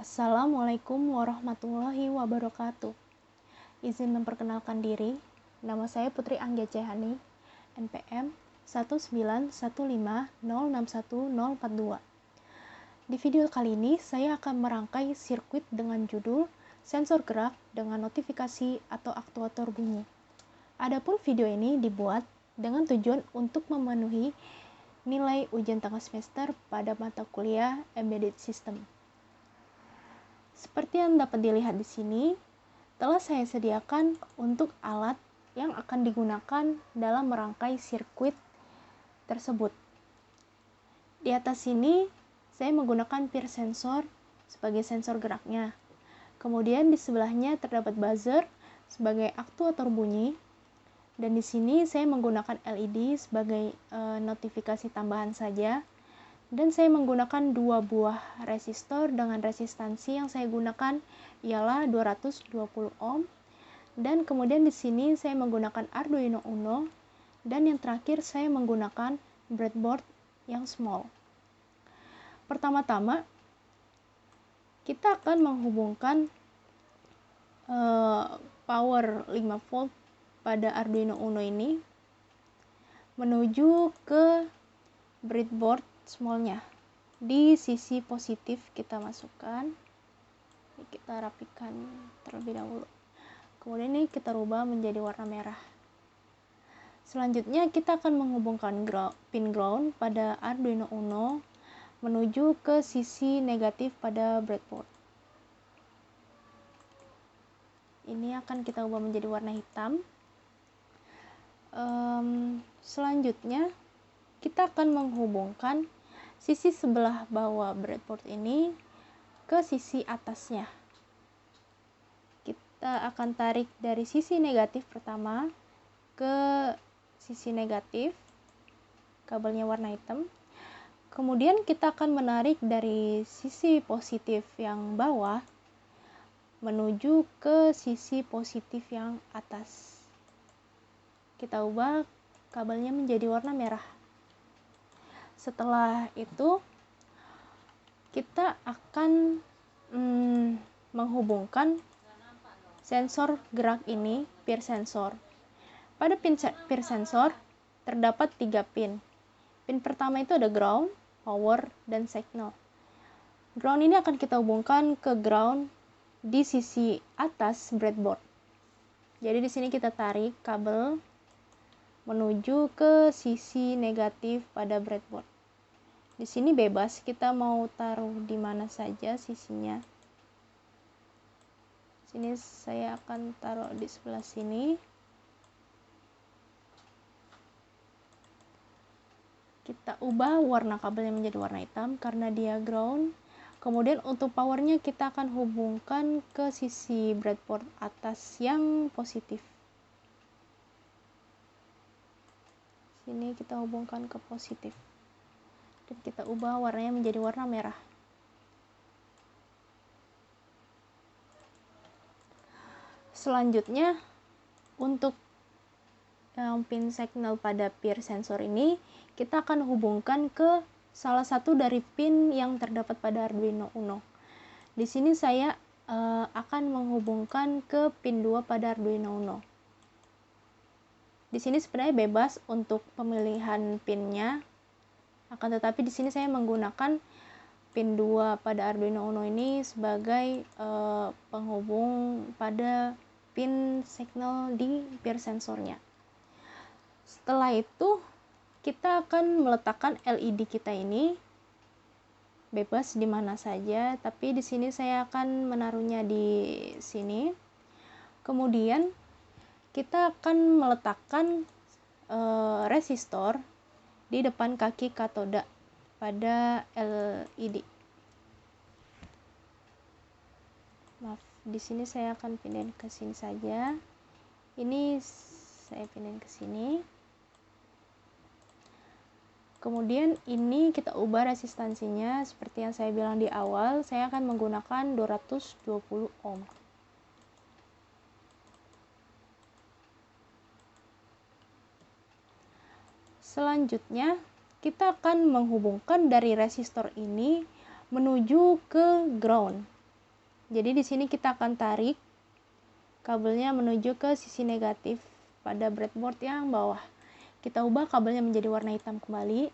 Assalamualaikum warahmatullahi wabarakatuh. Izin memperkenalkan diri, nama saya Putri Anggia Cehani, NPM 191506142. Di video kali ini, saya akan merangkai sirkuit dengan judul sensor gerak dengan notifikasi atau aktuator bunyi. Adapun video ini dibuat dengan tujuan untuk memenuhi nilai ujian tengah semester pada mata kuliah Embedded System. Seperti yang dapat dilihat di sini, telah saya sediakan untuk alat yang akan digunakan dalam merangkai sirkuit tersebut. Di atas sini, saya menggunakan peer sensor sebagai sensor geraknya. Kemudian di sebelahnya terdapat buzzer sebagai aktuator bunyi. Dan di sini saya menggunakan LED sebagai notifikasi tambahan saja. Dan saya menggunakan 2 buah resistor dengan resistansi yang saya gunakan ialah 220 ohm. Dan kemudian di sini saya menggunakan Arduino Uno, dan yang terakhir saya menggunakan breadboard yang small. Pertama-tama kita akan menghubungkan power 5 volt pada Arduino Uno ini menuju ke breadboard smallnya. Di sisi positif kita masukkan, kita rapikan terlebih dahulu. Kemudian ini kita rubah menjadi warna merah. Selanjutnya kita akan menghubungkan pin ground pada Arduino Uno menuju ke sisi negatif pada breadboard. Ini akan kita ubah menjadi warna hitam. Selanjutnya kita akan menghubungkan sisi sebelah bawah breadboard ini ke sisi atasnya. Kita akan tarik dari sisi negatif pertama ke sisi negatif, kabelnya warna hitam. Kemudian kita akan menarik dari sisi positif yang bawah menuju ke sisi positif yang atas. Kita ubah kabelnya menjadi warna merah. Setelah itu kita akan menghubungkan sensor gerak ini, peer sensor. Pada peer sensor terdapat 3 pin. Pin pertama itu ada ground, power, dan signal. Ground ini akan kita hubungkan ke ground di sisi atas breadboard. Jadi di sini kita tarik kabel menuju ke sisi negatif pada breadboard. Di sini bebas, kita mau taruh di mana saja sisinya. Sini saya akan taruh di sebelah sini. Kita ubah warna kabelnya menjadi warna hitam karena dia ground. Kemudian untuk powernya kita akan hubungkan ke sisi breadboard atas yang positif. Sini kita hubungkan ke positif. Dan kita ubah warnanya menjadi warna merah. Selanjutnya untuk pin signal pada peer sensor ini kita akan hubungkan ke salah satu dari pin yang terdapat pada Arduino Uno. Di sini saya akan menghubungkan ke pin 2 pada Arduino Uno. Di sini sebenarnya bebas untuk pemilihan pinnya. Akan tetapi di sini saya menggunakan pin 2 pada Arduino Uno ini sebagai penghubung pada pin signal di peer sensornya. Setelah itu kita akan meletakkan LED kita ini bebas di mana saja, tapi di sini saya akan menaruhnya di sini. Kemudian kita akan meletakkan resistor di depan kaki katoda pada LED. Maaf, di sini saya akan pindahin ke sini saja. Ini saya pindahin ke sini. Kemudian ini kita ubah resistansinya seperti yang saya bilang di awal, saya akan menggunakan 220 ohm. Selanjutnya, kita akan menghubungkan dari resistor ini menuju ke ground. Jadi di sini kita akan tarik kabelnya menuju ke sisi negatif pada breadboard yang bawah. Kita ubah kabelnya menjadi warna hitam kembali.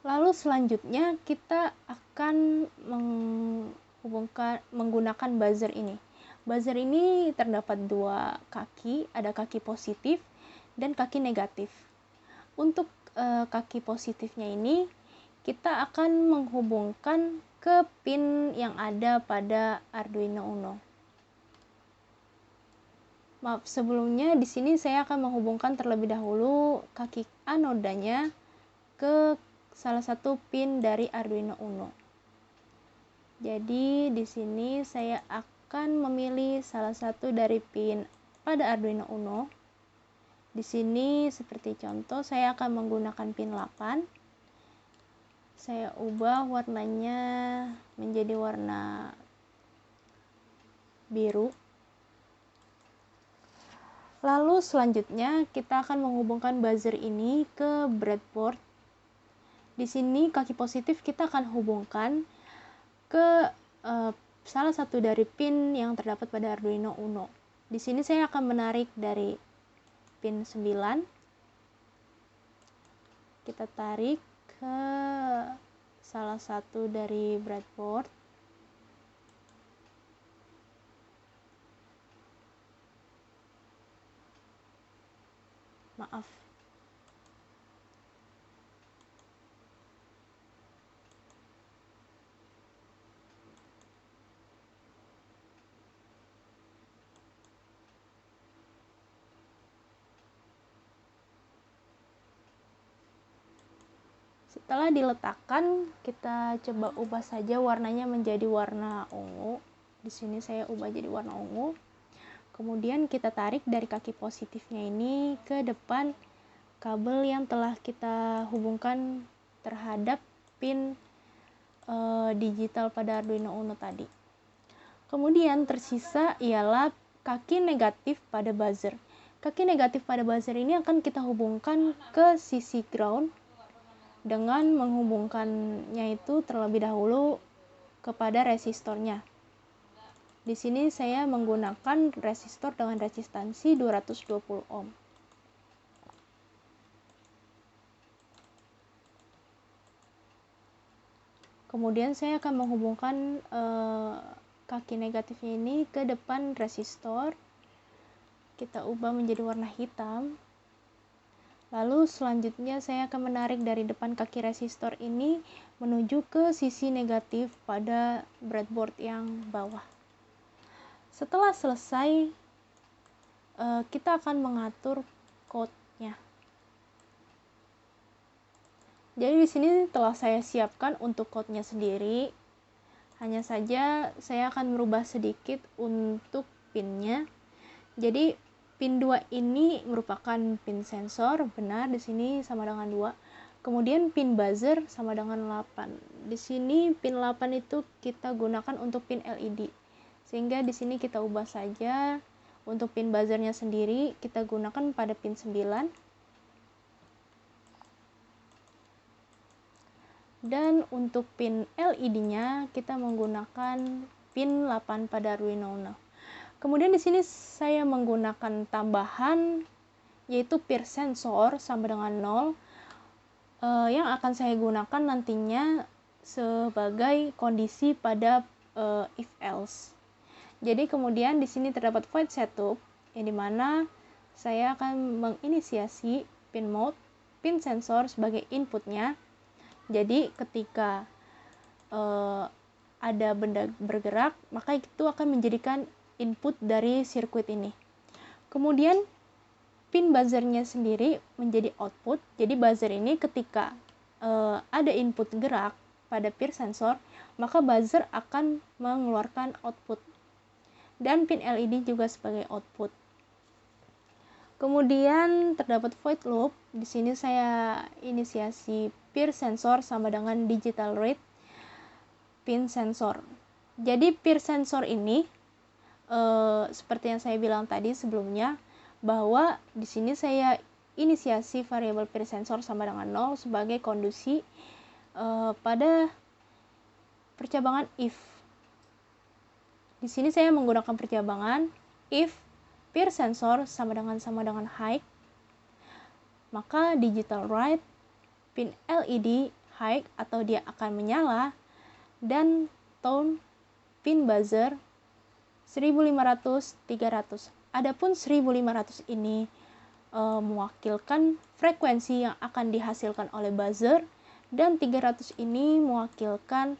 Lalu selanjutnya kita akan menggunakan buzzer ini. Buzzer ini terdapat dua kaki, ada kaki positif dan kaki negatif. Untuk kaki positifnya ini kita akan menghubungkan ke pin yang ada pada Arduino Uno. Maaf, sebelumnya di sini saya akan menghubungkan terlebih dahulu kaki anodanya ke salah satu pin dari Arduino Uno. Jadi di sini saya akan memilih salah satu dari pin pada Arduino Uno. Di sini seperti contoh saya akan menggunakan pin 8. Saya ubah warnanya menjadi warna biru. Lalu selanjutnya kita akan menghubungkan buzzer ini ke breadboard. Di sini kaki positif kita akan hubungkan ke salah satu dari pin yang terdapat pada Arduino Uno. Di sini saya akan menarik dari pin 9. Kita tarik ke salah satu dari breadboard. Maaf. Setelah diletakkan, kita coba ubah saja warnanya menjadi warna ungu. Di sini saya ubah jadi warna ungu. Kemudian kita tarik dari kaki positifnya ini ke depan kabel yang telah kita hubungkan terhadap pin digital pada Arduino Uno tadi. Kemudian tersisa ialah kaki negatif pada buzzer. Kaki negatif pada buzzer ini akan kita hubungkan ke sisi ground dengan menghubungkannya itu terlebih dahulu kepada resistornya. Di sini saya menggunakan resistor dengan resistansi 220 ohm. Kemudian saya akan menghubungkan kaki negatifnya ini ke depan resistor. Kita ubah menjadi warna hitam. Lalu selanjutnya saya akan menarik dari depan kaki resistor ini menuju ke sisi negatif pada breadboard yang bawah. Setelah selesai, kita akan mengatur code-nya. Jadi di sini telah saya siapkan untuk code-nya sendiri. Hanya saja saya akan merubah sedikit untuk pin-nya. Jadi pin 2 ini merupakan pin sensor, benar di sini sama dengan 2. Kemudian pin buzzer sama dengan 8. Di sini pin 8 itu kita gunakan untuk pin LED. Sehingga di sini kita ubah saja untuk pin buzzernya sendiri kita gunakan pada pin 9. Dan untuk pin LED-nya kita menggunakan pin 8 pada Arduino Uno. Kemudian di sini saya menggunakan tambahan yaitu peer sensor sama dengan 0 yang akan saya gunakan nantinya sebagai kondisi pada if else. Jadi kemudian di sini terdapat void setup yang dimana saya akan menginisiasi pin mode, pin sensor sebagai inputnya. Jadi ketika ada benda bergerak maka itu akan menjadikan input dari sirkuit ini. Kemudian pin buzzernya sendiri menjadi output. Jadi buzzer ini ketika ada input gerak pada peer sensor, maka buzzer akan mengeluarkan output. Dan pin LED juga sebagai output. Kemudian terdapat void loop. Di sini saya inisiasi peer sensor sama dengan digital read pin sensor. Jadi peer sensor ini seperti yang saya bilang tadi sebelumnya, bahwa di sini saya inisiasi variabel peer sensor sama dengan 0 sebagai kondisi pada percabangan if. Di sini saya menggunakan percabangan if peer sensor sama dengan high, maka digital write pin LED high atau dia akan menyala, dan tone pin buzzer 1500 300. Adapun 1500 ini mewakilkan frekuensi yang akan dihasilkan oleh buzzer, dan 300 ini mewakilkan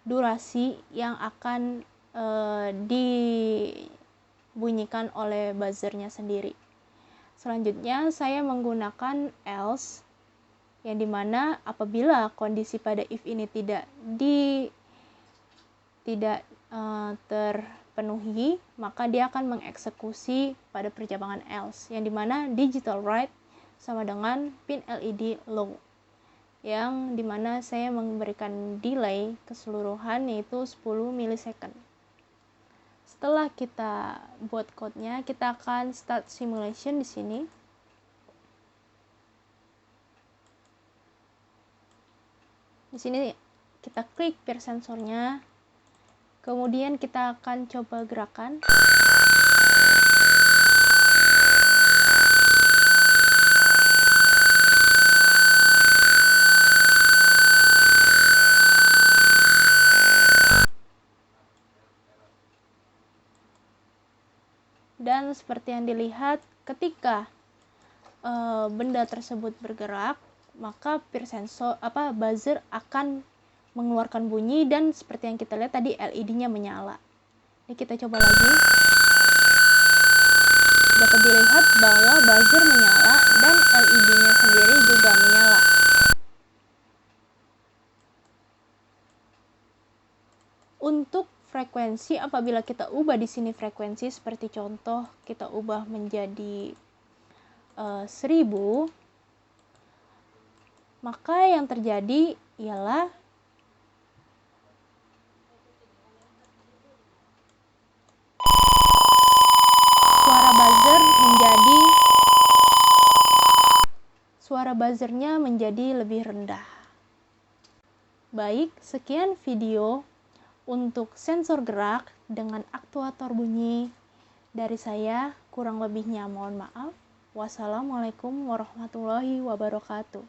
durasi yang akan dibunyikan oleh buzzernya sendiri. Selanjutnya saya menggunakan else, yang dimana apabila kondisi pada if ini tidak terpenuhi, maka dia akan mengeksekusi pada percabangan else, yang dimana digital write sama dengan pin LED low, yang dimana saya memberikan delay keseluruhan yaitu 10 milisecond. Setelah kita buat code-nya, kita akan start simulation di sini. Di sini kita klik peer sensornya, kemudian kita akan coba gerakan. Dan seperti yang dilihat, ketika benda tersebut bergerak, maka peer sensor buzzer akan mengeluarkan bunyi, dan seperti yang kita lihat tadi LED-nya menyala. Ini kita coba lagi. Dapat dilihat bahwa buzzer menyala dan LED-nya sendiri juga menyala. Untuk frekuensi, apabila kita ubah di sini frekuensi, seperti contoh kita ubah menjadi 1000, maka yang terjadi ialah suara buzzernya menjadi lebih rendah. Baik, sekian video untuk sensor gerak dengan aktuator bunyi dari saya. Kurang lebihnya mohon maaf. Wassalamualaikum warahmatullahi wabarakatuh.